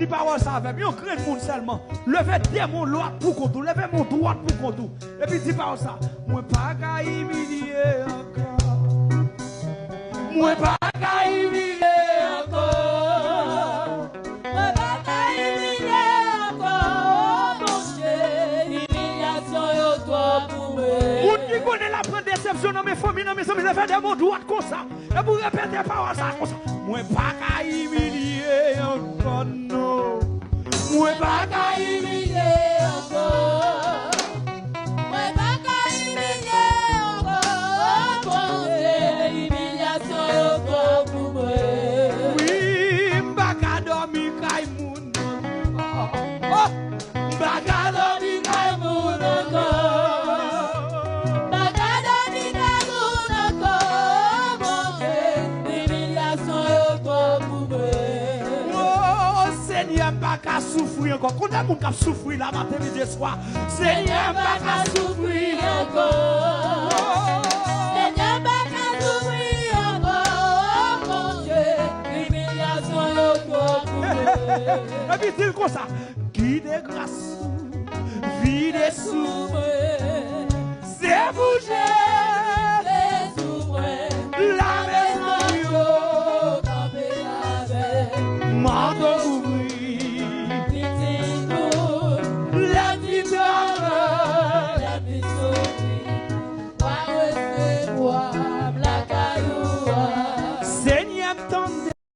Si parole ça avec, yon craint monde seulement. Levez démon droit pour contre, levez mon droit pour contre. Et puis dis parole ça, moi pas qu'à humilier encore. Moi pas qu'à humilier encore. Moi pas qu'à humilier encore. Mon Dieu, humiliation yo toi pour moi. Moun qui connaît la prendre déception dans mes familles, dans mes amis, levez des mots droit comme ça. Et vous répétez parole ça comme ça. Moi pas qu'à humilier encore non. Moi pas qu'à humilier encore. Moi pas qu'à humilier encore. Mon Dieu, humiliation yo toi pour moi. Oui, m'baka dormi kay moun. Oh, m'baka dormi kay moun encore. M'baka dormi kay moun encore. Mon Dieu, humiliation yo toi pour moi. Oh, Seigneur, m'baka souffrir encore. Combien de monde qui souffrir là matin midi soir? Seigneur, m'baka souffrir encore. Seigneur, m'baka souffrir encore. Mon Dieu, humiliation yo toi pour moi. Et puis dis comme ça, guide grâce, vide sous.